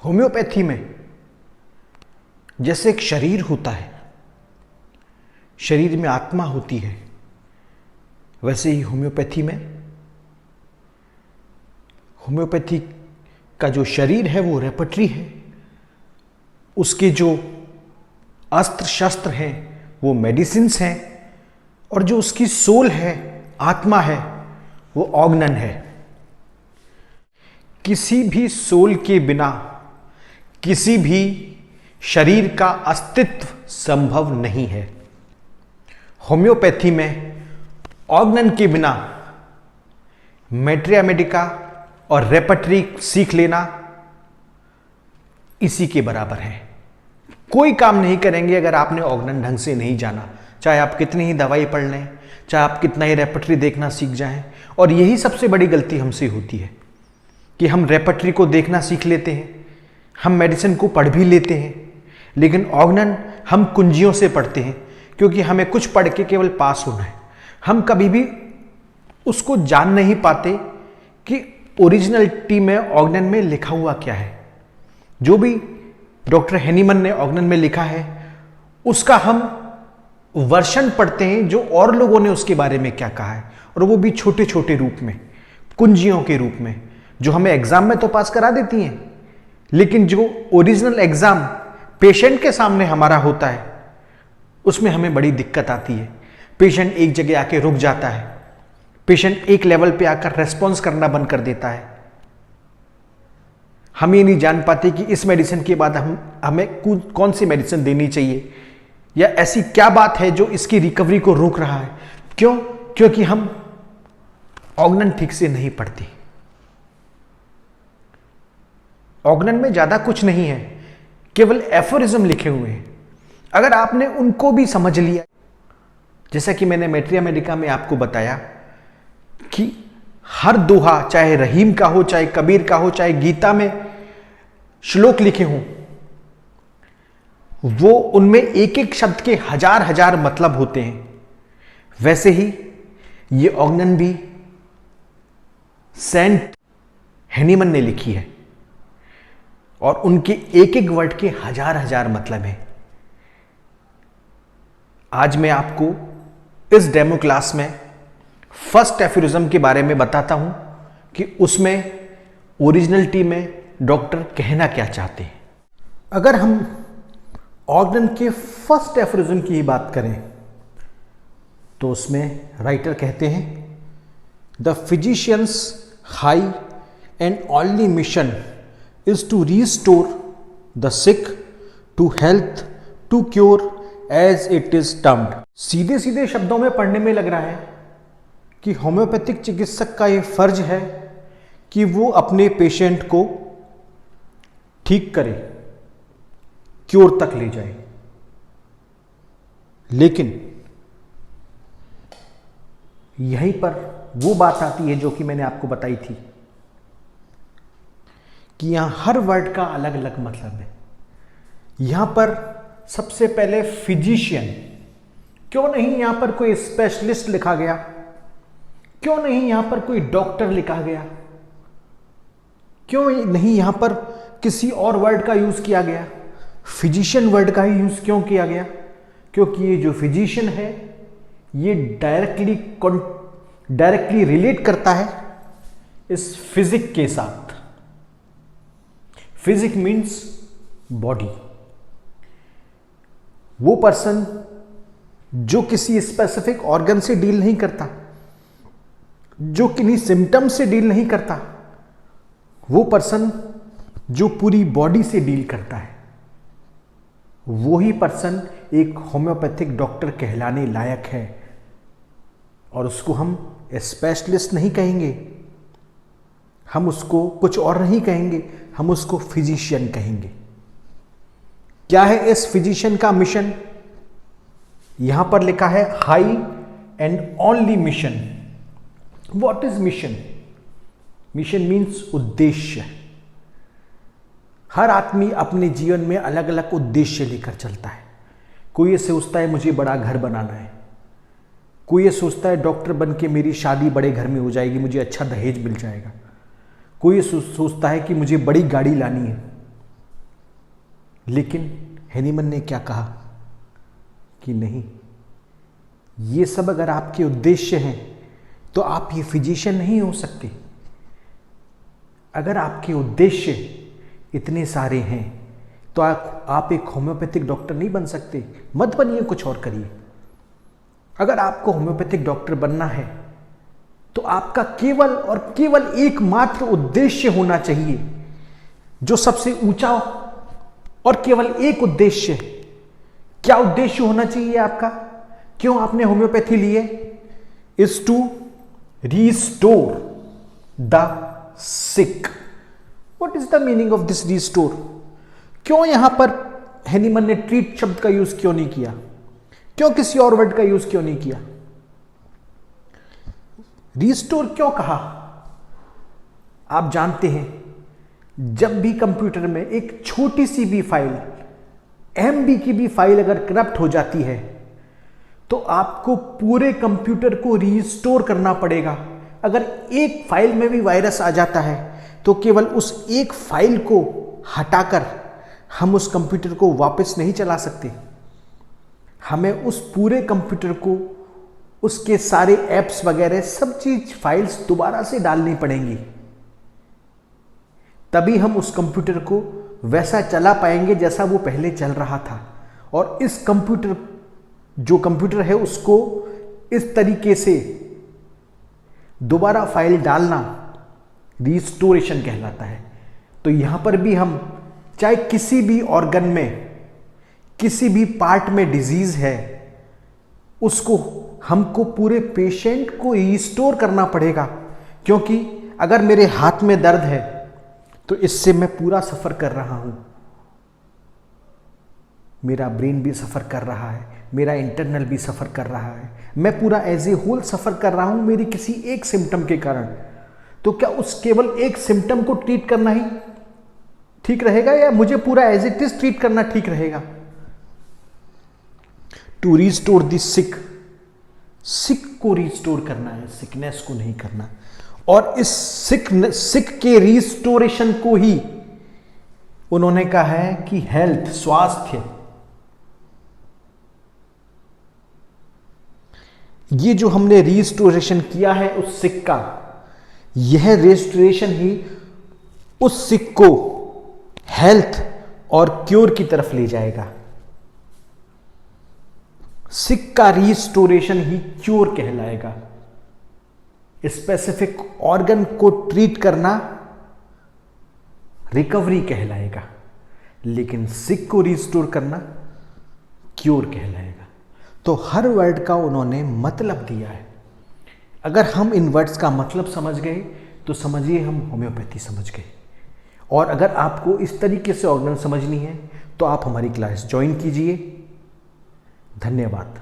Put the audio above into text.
Homeopathy में जैसे एक शरीर होता है, शरीर में आत्मा होती है, वैसे ही होम्योपैथी का जो शरीर है वो रेपर्टरी है, उसके जो अस्त्र शस्त्र हैं वो मेडिसिन्स हैं, और जो उसकी सोल है, आत्मा है, वो ऑर्गन है। किसी भी सोल के बिना किसी भी शरीर का अस्तित्व संभव नहीं है। होम्योपैथी में ऑर्गन के बिना मैट्रिया मेडिका और रेपर्टरी सीख लेना इसी के बराबर है। कोई काम नहीं करेंगे अगर आपने ऑर्गन ढंग से नहीं जाना, चाहे आप कितनी ही दवाई पढ़ लें, चाहे आप कितना ही रेपर्टरी देखना सीख जाएं। और यही सबसे बड़ी गलती हमसे होती है कि हम रेपर्टरी को देखना सीख लेते हैं, हम मेडिसिन को पढ़ भी लेते हैं, लेकिन ऑर्गन हम कुंजियों से पढ़ते हैं क्योंकि हमें कुछ पढ़ के केवल पास होना है। हम कभी भी उसको जान नहीं पाते कि ओरिजिनलिटी में ऑर्गन में लिखा हुआ क्या है। जो भी डॉक्टर हैनीमन ने ऑर्गन में लिखा है उसका हम वर्षन पढ़ते हैं जो और लोगों ने उसके बारे में क्या कहा है, और वो भी छोटे छोटे रूप में, कुंजियों के रूप में, जो हमें एग्जाम में तो पास करा देती हैं, लेकिन जो ओरिजिनल एग्जाम पेशेंट के सामने हमारा होता है उसमें हमें बड़ी दिक्कत आती है। पेशेंट एक जगह आके रुक जाता है, पेशेंट एक लेवल पे आकर रेस्पॉन्स करना बंद कर देता है। हम ये नहीं जान पाते कि इस मेडिसिन के बाद हमें कौन सी मेडिसिन देनी चाहिए, या ऐसी क्या बात है जो इसकी रिकवरी को रोक रहा है। क्यों? क्योंकि हम ऑर्गन ठीक से नहीं पढ़ते। ऑर्गन में ज्यादा कुछ नहीं है, केवल एफोरिज्म लिखे हुए हैं। अगर आपने उनको भी समझ लिया, जैसा कि मैंने मैट्रिया मेडिका में आपको बताया कि हर दोहा, चाहे रहीम का हो, चाहे कबीर का हो, चाहे गीता में श्लोक लिखे हों, वो उनमें एक एक शब्द के हजार हजार मतलब होते हैं। वैसे ही ये ऑर्गन भी सेंट हैनीमन ने लिखी है, और उनके एक एक वर्ड के हजार हजार मतलब हैं। आज मैं आपको इस डेमो क्लास में फर्स्ट एफोरिज्म के बारे में बताता हूं कि उसमें ओरिजिनलिटी में डॉक्टर कहना क्या चाहते हैं। अगर हम ऑर्गन के फर्स्ट एफोरिज्म की ही बात करें तो उसमें राइटर कहते हैं, the physicians high and only mission is to restore the sick to health to cure as it is termed. सीधे सीधे शब्दों में पढ़ने में लग रहा है कि होम्योपैथिक चिकित्सक का यह फर्ज है कि वो अपने पेशेंट को ठीक करे, क्योर तक ले जाए। लेकिन यहीं पर वो बात आती है जो कि मैंने आपको बताई थी कि यहां हर वर्ड का अलग अलग मतलब है। यहां पर सबसे पहले फिजिशियन, क्यों नहीं यहां पर कोई स्पेशलिस्ट लिखा गया? क्यों नहीं यहां पर कोई डॉक्टर लिखा गया? क्यों नहीं यहां पर किसी और वर्ड का यूज किया गया? फिजिशियन वर्ड का ही यूज क्यों किया गया? क्योंकि ये जो फिजिशियन है ये डायरेक्टली रिलेट करता है इस फिजिक के साथ। Physique means body. वो पर्सन जो किसी स्पेसिफिक ऑर्गन से डील नहीं करता, जो किन्हीं सिम्टम से डील नहीं करता, वो पर्सन जो पूरी बॉडी से डील करता है, वो ही पर्सन एक होम्योपैथिक डॉक्टर कहलाने लायक है। और उसको हम स्पेशलिस्ट नहीं कहेंगे, हम उसको कुछ और नहीं कहेंगे, हम उसको फिजिशियन कहेंगे। क्या है इस फिजिशियन का मिशन? यहां पर लिखा है high and only mission. What is mission? Mission means उद्देश्य। हर आदमी अपने जीवन में अलग अलग उद्देश्य लेकर चलता है। कोई ये सोचता है मुझे बड़ा घर बनाना है, कोई ये सोचता है डॉक्टर बन के मेरी शादी बड़े घर में हो जाएगी, मुझे अच्छा दहेज मिल जाएगा, कोई ये सोचता है कि मुझे बड़ी गाड़ी लानी है, लेकिन हैनीमन ने क्या कहा कि नहीं, ये सब अगर आपके उद्देश्य हैं तो आप ये फिजिशियन नहीं हो सकते। अगर आपके उद्देश्य इतने सारे हैं तो आप एक होम्योपैथिक डॉक्टर नहीं बन सकते। मत बनिए, कुछ और करिए। अगर आपको होम्योपैथिक डॉक्टर बनना है तो आपका केवल और केवल एकमात्र उद्देश्य होना चाहिए, जो सबसे ऊंचा और केवल एक उद्देश्य। क्या उद्देश्य होना चाहिए आपका? क्यों आपने होम्योपैथी लिए? Is to restore the sick. What is the meaning of this restore? क्यों यहां पर हैनीमन ने ट्रीट शब्द का यूज क्यों नहीं किया? क्यों किसी और वर्ड का यूज क्यों नहीं किया? रिस्टोर क्यों कहा? आप जानते हैं, जब भी कंप्यूटर में एक छोटी सी भी फाइल, एमबी की भी फाइल अगर करप्ट हो जाती है तो आपको पूरे कंप्यूटर को रिस्टोर करना पड़ेगा। अगर एक फाइल में भी वायरस आ जाता है तो केवल उस एक फाइल को हटाकर हम उस कंप्यूटर को वापस नहीं चला सकते। हमें उस पूरे कंप्यूटर को, उसके सारे ऐप्स वगैरह सब चीज, फाइल्स दोबारा से डालनी पड़ेंगी, तभी हम उस कंप्यूटर को वैसा चला पाएंगे जैसा वो पहले चल रहा था। और इस कंप्यूटर, जो कंप्यूटर है, उसको इस तरीके से दोबारा फाइल डालना रिस्टोरेशन कहलाता है। तो यहां पर भी हम, चाहे किसी भी ऑर्गन में, किसी भी पार्ट में डिजीज है, उसको हमको पूरे पेशेंट को रिस्टोर करना पड़ेगा। क्योंकि अगर मेरे हाथ में दर्द है तो इससे मैं पूरा सफर कर रहा हूं, मेरा ब्रेन भी सफर कर रहा है, मेरा इंटरनल भी सफर कर रहा है, मैं पूरा एज ए होल सफर कर रहा हूं मेरी किसी एक सिम्टम के कारण। तो क्या उस केवल एक सिम्टम को ट्रीट करना ही ठीक रहेगा, या मुझे पूरा एज इट इज ट्रीट करना ठीक रहेगा? टू रिस्टोर द सिक, सिक को रिस्टोर करना है, सिकनेस को नहीं करना। और इस सिक के रिस्टोरेशन को ही उन्होंने कहा है कि हेल्थ, स्वास्थ्य, ये जो हमने रिस्टोरेशन किया है उस सिक का, यह रिस्टोरेशन ही उस सिक को हेल्थ और क्योर की तरफ ले जाएगा। सिक का रिस्टोरेशन ही क्योर कहलाएगा। स्पेसिफिक ऑर्गन को ट्रीट करना रिकवरी कहलाएगा, लेकिन सिक को रिस्टोर करना क्योर कहलाएगा। तो हर वर्ड का उन्होंने मतलब दिया है। अगर हम इन वर्ड्स का मतलब समझ गए तो समझिए हम होम्योपैथी समझ गए। और अगर आपको इस तरीके से ऑर्गन समझनी है तो आप हमारी क्लास ज्वाइन कीजिए। धन्यवाद।